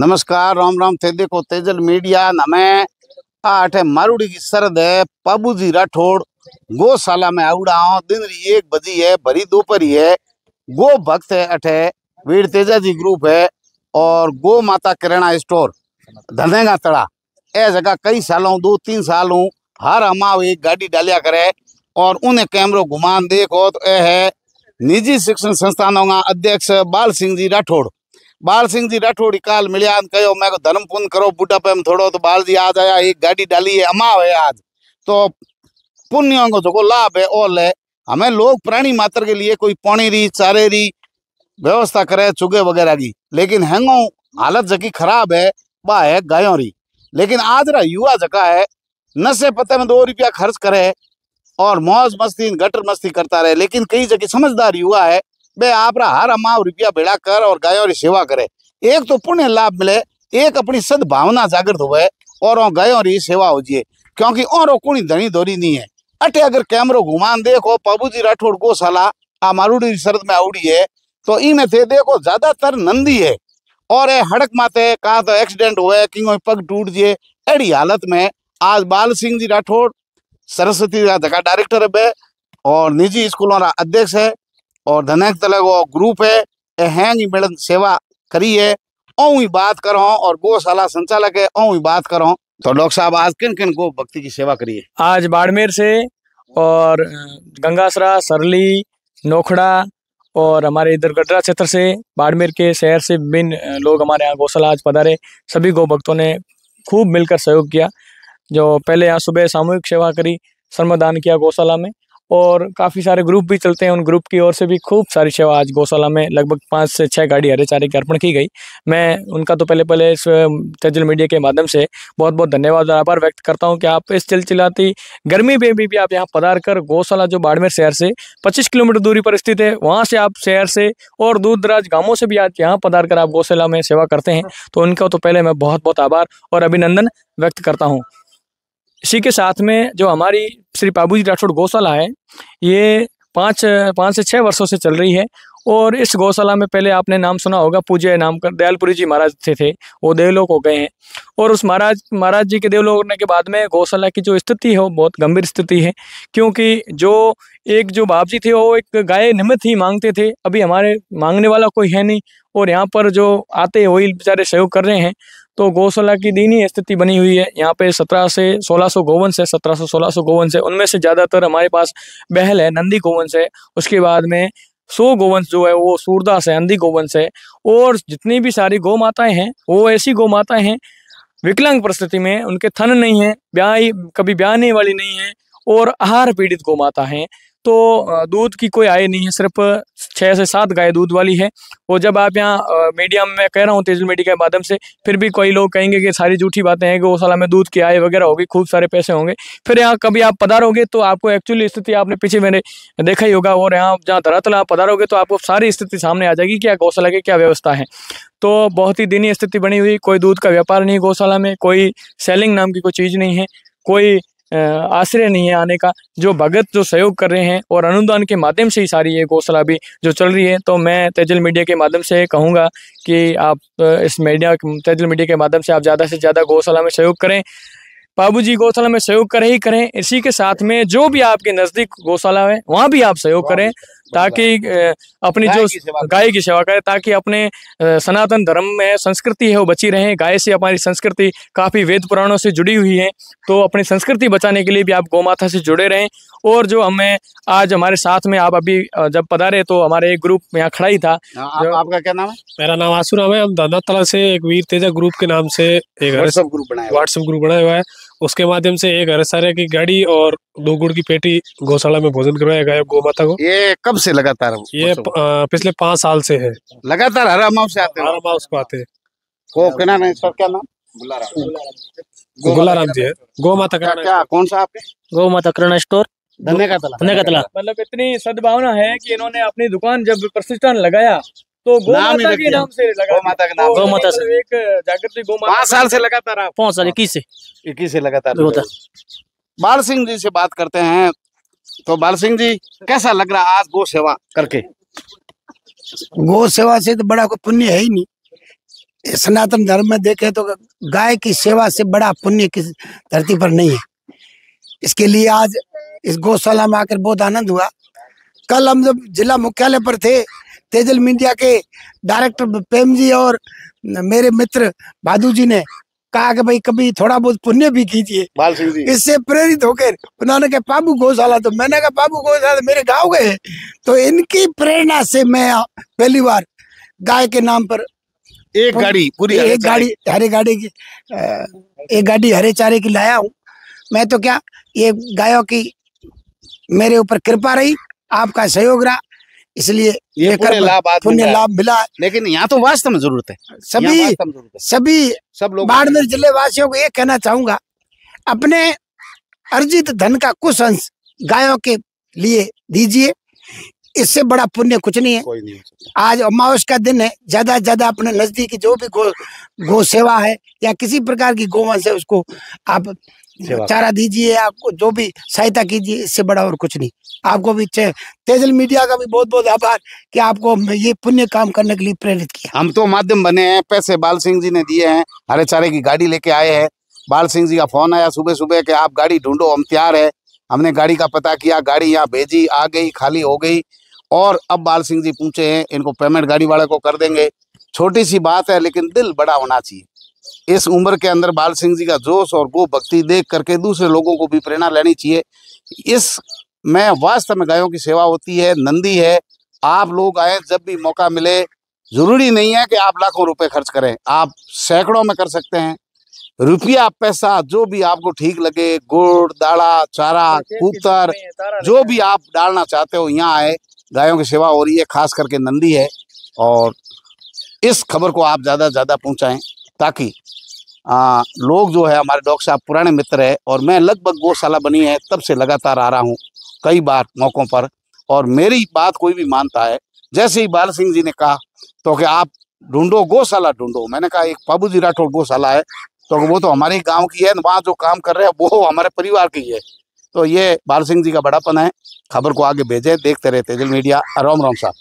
नमस्कार, राम राम थे। देखो तेजल मीडिया नमें आठ मारूड़ी की सरद है। पाबूजी राठौड़ गौशाला में आउड़ा हूँ। दिन री 1 बजी है, भरी दोपहरी है। गो भक्त है अठे वीर तेजा जी ग्रुप है और गो माता किराना स्टोर धनेगा तड़ा। ए जगह कई सालों 2-3 साल हूँ हर अमाव एक गाड़ी डालिया करे और उन्हें कैमरो घुमान देखो तो यह है निजी शिक्षण संस्थानों का अध्यक्ष बाल सिंह जी राठौड़। बाल सिंह जी राठौड़ काल मिलिया कहो मैं धर्म पुण्य करो बुढ़ापे में थोड़ो तो बाल जी आज आया एक गाड़ी डाली है अमाव है आज तो पुण्यों को जो लाभ है और ले हमें लोग प्राणी मात्र के लिए कोई पानी री चारे री व्यवस्था करे चुगे वगैरह की, लेकिन हैंगो हालत जकी खराब है वह है गायों री। लेकिन आज रा युवा जका है नशे पत्ते में 2 रुपया खर्च करे और मौज मस्ती गटर मस्ती करता रहे, लेकिन कई जगह समझदार युवा है बे आप हर अमाव रुपया भेड़ा कर और गायों की सेवा करे। एक तो पुण्य लाभ मिले, एक अपनी सद्भावना जागृत हुए और गायों की सेवा हो जाए, क्योंकि और कोई धनी धोरी नहीं है। अटे अगर कैमरो घुमान देखो पाबूजी राठौड़ गौशाला आ मारूड़ी सरद में आउड़ी है तो इनमें थे देखो ज्यादातर नंदी है और हड़क माते कहा तो एक्सीडेंट हुए कि पग टूट जाए। एड़ी हालत में आज बाल सिंह जी राठौड़ सरस्वती का जगह डायरेक्टर है और निजी स्कूलों का अध्यक्ष है और धनेक तले वो ग्रुप है हैंग मिलन सेवा करी है। औ ही बात करो और गौशाला संचालक है औ ही बात करो तो डॉक्टर साहब आज किन किन गो भक्ति की सेवा करी है? आज बाड़मेर से और गंगासरा, सरली, नोखड़ा और हमारे इधर गडरा क्षेत्र से, बाड़मेर के शहर से विभिन्न लोग हमारे यहाँ गौशाला आज पधारे। सभी गौ भक्तों ने खूब मिलकर सहयोग किया। जो पहले यहाँ सुबह सामूहिक सेवा करी, श्रमदान किया गौशाला में और काफ़ी सारे ग्रुप भी चलते हैं, उन ग्रुप की ओर से भी खूब सारी सेवा आज गौशाला में लगभग 5 से 6 गाड़ी हरे चारे की अर्पण की गई। मैं उनका तो पहले इस तेजल मीडिया के माध्यम से बहुत बहुत धन्यवाद और आभार व्यक्त करता हूं कि आप इस चिलचिलाती गर्मी में भी आप यहाँ पधार कर गौशाला जो बाड़मेर शहर से 25 किलोमीटर दूरी पर स्थित है, वहाँ से आप शहर से और दूर दराज गाँवों से भी आज यहाँ पधार कर आप गौशाला में सेवा करते हैं, तो उनका तो पहले मैं बहुत बहुत आभार और अभिनंदन व्यक्त करता हूँ। इसी के साथ में जो हमारी श्री पाबूजी राठौड़ गौशाला है ये 5 से 6 वर्षों से चल रही है और इस गौशाला में पहले आपने नाम सुना होगा, पूज्य नाम कर दयालपुरी जी महाराज थे वो देवलोक हो गए हैं और उस महाराज जी के देवलोक होने के बाद में गौशाला की जो स्थिति है वो बहुत गंभीर स्थिति है, क्योंकि जो बाप जी थे वो एक गाय निमित्त ही मांगते थे। अभी हमारे मांगने वाला कोई है नहीं और यहाँ पर जो आते वही बेचारे सहयोग कर रहे हैं, तो गौशाला की दीनी स्थिति बनी हुई है। यहाँ पे 1700 से 1600 गोवंश है, 1700 से 1600 गोवंश है, उनमें से ज़्यादातर हमारे पास बहल है, नंदी गोवंश है। उसके बाद में 100 गोवंश जो है वो सूरदास है, अंधी गोवंश है और जितनी भी सारी गौ माताएं हैं वो ऐसी गौ माताएं हैं विकलांग परिस्थिति में, उनके थन नहीं है, कभी ब्याहने वाली नहीं है और आहार पीड़ित गौ माता हैं। तो दूध की कोई आय नहीं है, सिर्फ 6 से 7 गाय दूध वाली है। और जब आप यहाँ मीडिया में, मैं कह रहा हूँ तेजल मीडिया के माध्यम से, फिर भी कोई लोग कहेंगे कि सारी झूठी बातें हैं, गौशाला में दूध की आय वगैरह होगी, खूब सारे पैसे होंगे। फिर यहाँ कभी आप पधारोगे तो आपको एक्चुअली स्थिति आपने पीछे मैंने देखा ही होगा और यहाँ जहाँ धरातल आप पधारोगे तो आपको सारी स्थिति सामने आ जाएगी क्या गौशाला की क्या व्यवस्था है। तो बहुत ही दयनीय स्थिति बनी हुई, कोई दूध का व्यापार नहीं गौशाला में, कोई सेलिंग नाम की कोई चीज़ नहीं है, कोई आश्रय नहीं है आने का। जो भगत जो सहयोग कर रहे हैं और अनुदान के माध्यम से ही सारी ये गौशाला भी जो चल रही है, तो मैं तेजल मीडिया के माध्यम से कहूँगा कि आप इस तेजल मीडिया के माध्यम से आप ज़्यादा से ज़्यादा गौशाला में सहयोग करें, पाबूजी गौशाला में सहयोग करें ही करें। इसी के साथ में जो भी आपके नज़दीक गौशाला है वहाँ भी आप सहयोग करें ताकि अपनी जो गाय की सेवा करें, ताकि अपने सनातन धर्म में संस्कृति है वो बची रहे। गाय से हमारी संस्कृति काफ़ी वेद पुराणों से जुड़ी हुई है, तो अपनी संस्कृति बचाने के लिए भी आप गौ माता से जुड़े रहें। और जो हमें आज हमारे साथ में आप अभी जब पधारे तो हमारे एक ग्रुप यहाँ खड़ा ही था। आपका क्या नाम है? मेरा नाम आसूराम है। हम धनातला से एक वीर तेजा ग्रुप के नाम से एक व्हाट्सएप ग्रुप बनाया हुआ है, उसके माध्यम से एक हरसारे की गाड़ी और 2 गुड़ की पेटी गौशाला में भोजन करवाया गया गौ माता को। ये कब से लगातार? ये पिछले 5 साल से है, लगातार हर अमाव से आते हैं। हर अमाव को आते हैं। क्या नाम? गुलाराम जी है। गौ माता क्या कौन सा आपके? गौ माता किराना स्टोर धनेगा तला। मतलब इतनी सद्भावना है कि इन्होंने अपनी दुकान जब प्रतिष्ठान लगाया तो गौ माता के नाम से लगा, गौ माता के नाम, गौ माता से एक जागृति गौ माता 5 साल से लगातार आप? 5 साल 21 से लगातार। बाल सिंह जी से बात करते हैं। तो बाल सिंह जी कैसा लग रहा आज गौ सेवा करके? गौ सेवा से तो बड़ा कोई पुण्य है ही नहीं, सनातन धर्म में देखें तो गाय की सेवा से बड़ा पुण्य किस धरती पर नहीं है। इसके लिए आज इस गौशाला में आकर बहुत आनंद हुआ। कल हम जब जिला मुख्यालय पर थे, तेजल मीडिया के डायरेक्टर प्रेम जी और मेरे मित्र भादू जी ने कहा कि भाई कभी थोड़ा बहुत पुण्य भी कीजिए। बाल सिंह जी इससे प्रेरित होकर उन्होंने कहा पाबू गौशाला, तो मैंने कहा पाबू गौशाला मेरे गांव गए। तो इनकी प्रेरणा से मैं पहली बार गाय के नाम पर एक गाड़ी पूरी एक गाड़ी हरे चारे की लाया हूँ। मैं तो क्या, ये गायों की मेरे ऊपर कृपा रही, आपका सहयोग रहा, इसलिए ये पुण्य लाभ मिला। लेकिन यहाँ तो वास्तव में जरूरत है। सब लोग बाड़मेर जिले वासियों को ये कहना चाहूंगा, अपने अर्जित धन का कुछ अंश गायों के लिए दीजिए, इससे बड़ा पुण्य कुछ नहीं है। कोई नहीं। आज अमावस का दिन है, ज्यादा से ज्यादा अपने नजदीकी जो भी गो सेवा है या किसी प्रकार की गोवंश है उसको आप चारा दीजिए, आपको जो भी सहायता कीजिए, इससे बड़ा और कुछ नहीं। आपको भी तेजल मीडिया का भी बहुत बहुत आभार कि आपको ये पुण्य काम करने के लिए प्रेरित किया। हम तो माध्यम बने हैं, पैसे बाल सिंह जी ने दिए हैं, हरे चारे की गाड़ी लेके आए हैं। बाल सिंह जी का फोन आया सुबह सुबह कि आप गाड़ी ढूंढो, हम तैयार है। हमने गाड़ी का पता किया, गाड़ी यहाँ भेजी, आ गई, खाली हो गई। और अब बाल सिंह जी पूछे हैं, इनको पेमेंट गाड़ी वाले को कर देंगे। छोटी सी बात है, लेकिन दिल बड़ा होना चाहिए। इस उम्र के अंदर बाल सिंह जी का जोश और गो भक्ति देख करके दूसरे लोगों को भी प्रेरणा लेनी चाहिए। इस में वास्तव में गायों की सेवा होती है, नंदी है। आप लोग आए, जब भी मौका मिले, जरूरी नहीं है कि आप लाखों रुपए खर्च करें, आप सैकड़ों में कर सकते हैं। रुपया पैसा जो भी आपको ठीक लगे, गुड़ दाड़ा चारा कूतर जो भी आप डालना चाहते हो, यहाँ आए। गायों की सेवा हो रही है, खास करके नंदी है। और इस खबर को आप ज़्यादा से ज़्यादा पहुँचाएं, ताकि लोग जो है, हमारे डॉक्टर साहब पुराने मित्र है, और मैं लगभग गौशाला बनी है तब से लगातार आ रहा हूँ कई बार मौक़ों पर, और मेरी बात कोई भी मानता है। जैसे ही बाल सिंह जी ने कहा तो कि आप ढूंढो, गौशाला ढूंढो, मैंने कहा एक बाबूजी राठौड़ गौशाला है, तो वो तो हमारे गांव की है, वहाँ जो काम कर रहे हैं वो हमारे परिवार की है। तो ये बाल सिंह जी का बड़ापन है। खबर को आगे भेजे, देखते रहे तेजल मीडिया। राम राम साहब।